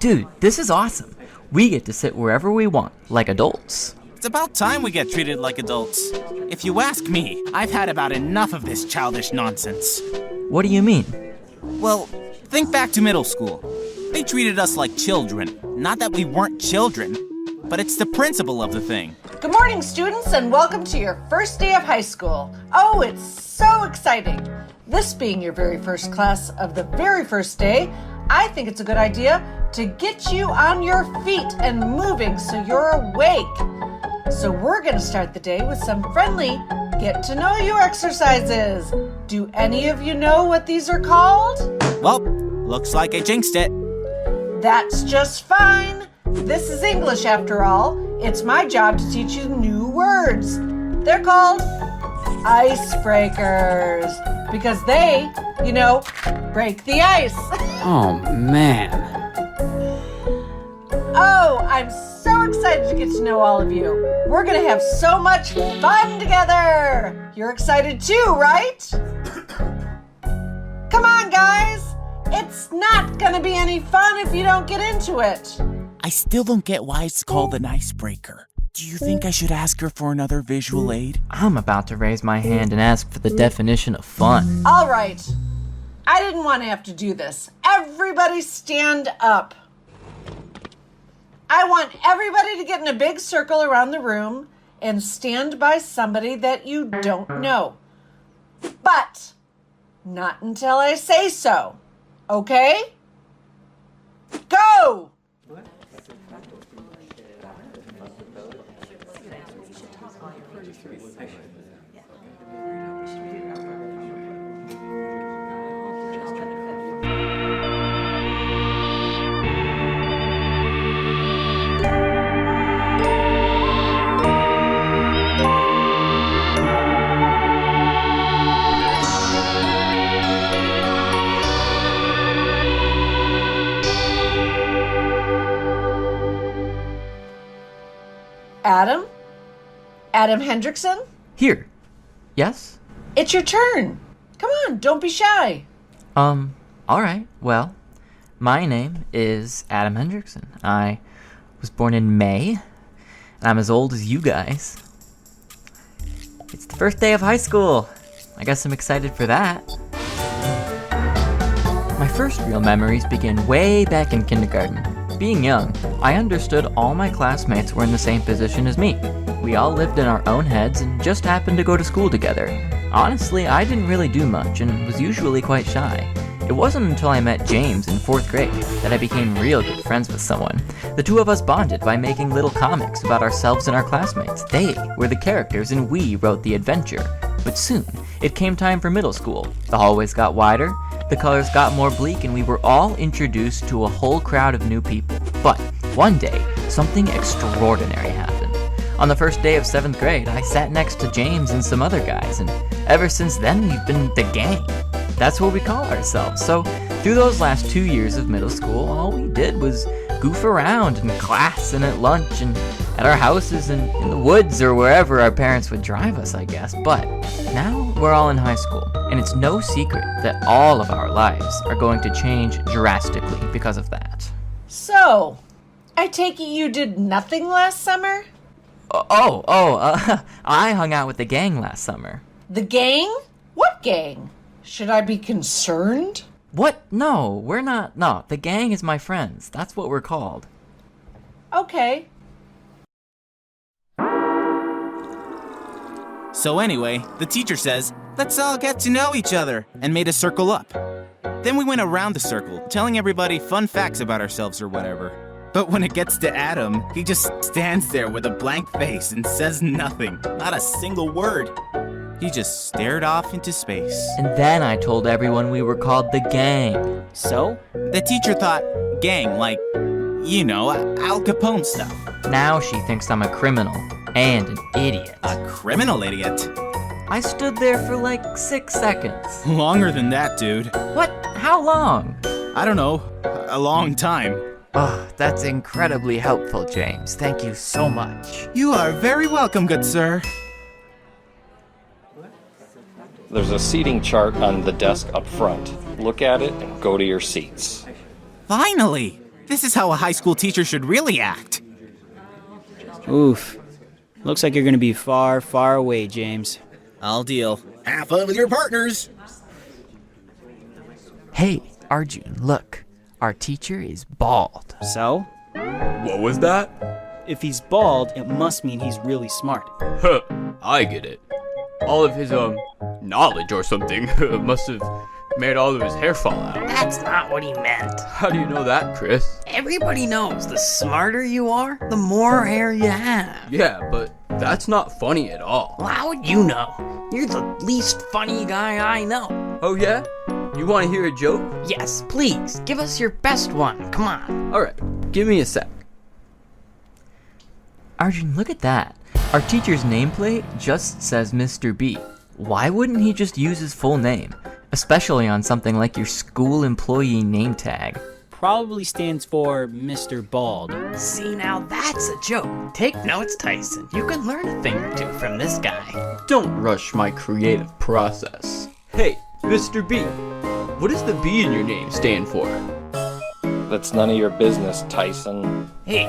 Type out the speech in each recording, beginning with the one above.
Dude, this is awesome. We get to sit wherever we want, like adults. It's about time we get treated like adults. If you ask me, I've had about enough of this childish nonsense. What do you mean? Well, think back to middle school. They treated us like children. Not that we weren't children, but it's the principle of the thing. Good morning, students, and welcome to your first day of high school. Oh, it's so exciting. This being your very first class of the very first day, I think it's a good idea to get you on your feet and moving so you're awake. So we're going to start the day with some friendly get-to-know-you exercises. Do any of you know what these are called? Well, looks like I jinxed it. That's just fine. This is English after all. It's my job to teach you new words. They're called icebreakers because they, break the ice. Oh, man. Oh, I'm so excited to get to know all of you. We're going to have so much fun together. You're excited too, right? Come on, guys. It's not going to be any fun if you don't get into it. I still don't get why it's called an icebreaker. Do you think I should ask her for another visual aid? I'm about to raise my hand and ask for the definition of fun. All right. I didn't want to have to do this. Everybody stand up. I want everybody to get in a big circle around the room and stand by somebody that you don't know. But not until I say so. Okay? Go! Adam? Adam Hendrickson? Here. Yes? It's your turn. Come on, don't be shy. Alright. Well, my name is Adam Hendrickson. I was born in May, and I'm as old as you guys. It's the first day of high school. I guess I'm excited for that. My first real memories begin way back in kindergarten. Being young, I understood all my classmates were in the same position as me. We all lived in our own heads and just happened to go to school together. Honestly, I didn't really do much and was usually quite shy. It wasn't until I met James in 4th grade that I became real good friends with someone. The two of us bonded by making little comics about ourselves and our classmates. They were the characters and we wrote the adventure. But soon, it came time for middle school. The hallways got wider, the colors got more bleak, and we were all introduced to a whole crowd of new people. But one day, something extraordinary happened. On the first day of 7th grade, I sat next to James and some other guys, and ever since then, we've been the gang. That's what we call ourselves. So, through those last 2 years of middle school, all we did was goof around in class and at lunch and at our houses and in the woods or wherever our parents would drive us, I guess. But now we're all in high school, and it's no secret that all of our lives are going to change drastically because of that. So, I take it you did nothing last summer? I hung out with the gang last summer. The gang? What gang? Should I be concerned? What? No, we're not. No, the gang is my friends. That's what we're called. Okay. So anyway, the teacher says, let's all get to know each other, and made a circle up. Then we went around the circle, telling everybody fun facts about ourselves or whatever. But when it gets to Adam, he just stands there with a blank face and says nothing, not a single word. He just stared off into space. And then I told everyone we were called the gang. So, the teacher thought gang, like, Al Capone stuff. Now she thinks I'm a criminal and an idiot. A criminal idiot? I stood there for like 6 seconds. Longer than that, dude. What? How long? I don't know. A long time. Oh, that's incredibly helpful, James. Thank you so much. You are very welcome, good sir. There's a seating chart on the desk up front. Look at it and go to your seats. Finally! This is how a high school teacher should really act. Oof. Looks like you're gonna be far, far away, James. I'll deal. Have fun with your partners. Hey, Arjun, look. Our teacher is bald. So? What was that? If he's bald, it must mean he's really smart. Huh, I get it. All of his, knowledge or something must have made all of his hair fall out. That's not what he meant. How do you know that, Chris? Everybody knows the smarter you are, the more hair you have. Yeah, but that's not funny at all. Well, how would you know? You're the least funny guy I know. Oh yeah? You want to hear a joke? Yes, please, give us your best one. Come on. Alright, give me a sec. Arjun, look at that. Our teacher's nameplate just says Mr. B. Why wouldn't he just use his full name? Especially on something like your school employee name tag. Probably stands for Mr. Bald. See, now that's a joke. Take notes, Tyson. You can learn a thing or two from this guy. Don't rush my creative process. Hey, Mr. B, what does the B in your name stand for? That's none of your business, Tyson. Hey,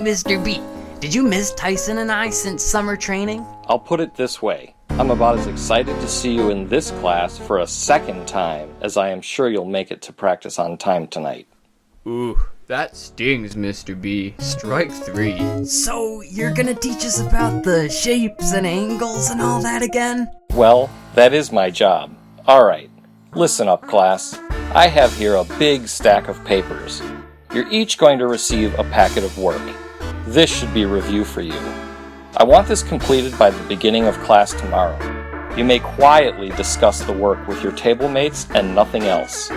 Mr. B, did you miss Tyson and I since summer training? I'll put it this way. I'm about as excited to see you in this class for a second time as I am sure you'll make it to practice on time tonight. Ooh, that stings, Mr. B. Strike 3. So, you're gonna teach us about the shapes and angles and all that again? Well, that is my job. Alright, listen up, class. I have here a big stack of papers. You're each going to receive a packet of work. This should be review for you. I want this completed by the beginning of class tomorrow. You may quietly discuss the work with your table mates and nothing else.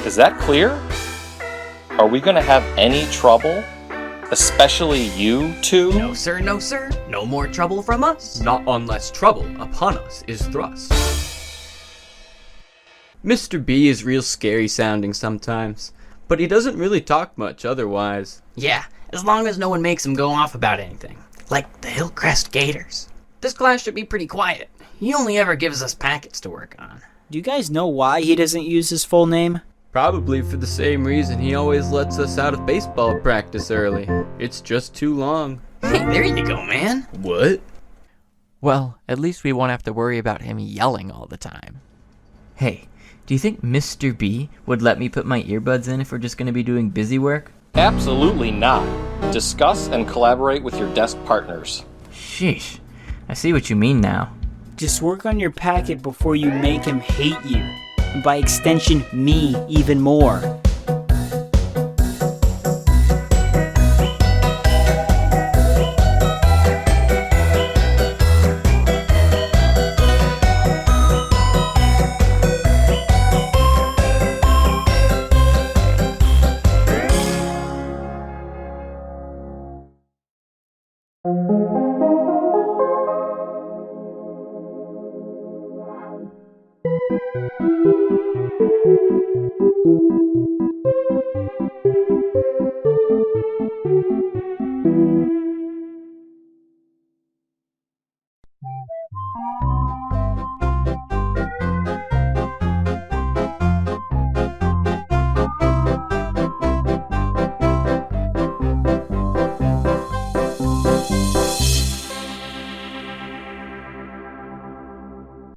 Is that clear? Are we going to have any trouble? Especially you two? No, sir, no, sir. No more trouble from us. Not unless trouble upon us is thrust. Mr. B is real scary sounding sometimes, but he doesn't really talk much otherwise. Yeah, as long as no one makes him go off about anything. Like the Hillcrest Gators. This class should be pretty quiet. He only ever gives us packets to work on. Do you guys know why he doesn't use his full name? Probably for the same reason he always lets us out of baseball practice early. It's just too long. Hey, there you go, man. What? Well, at least we won't have to worry about him yelling all the time. Hey, do you think Mr. B would let me put my earbuds in if we're just going to be doing busy work? Absolutely not. Discuss and collaborate with your desk partners. Sheesh, I see what you mean now. Just work on your packet before you make him hate you. And by extension, me even more.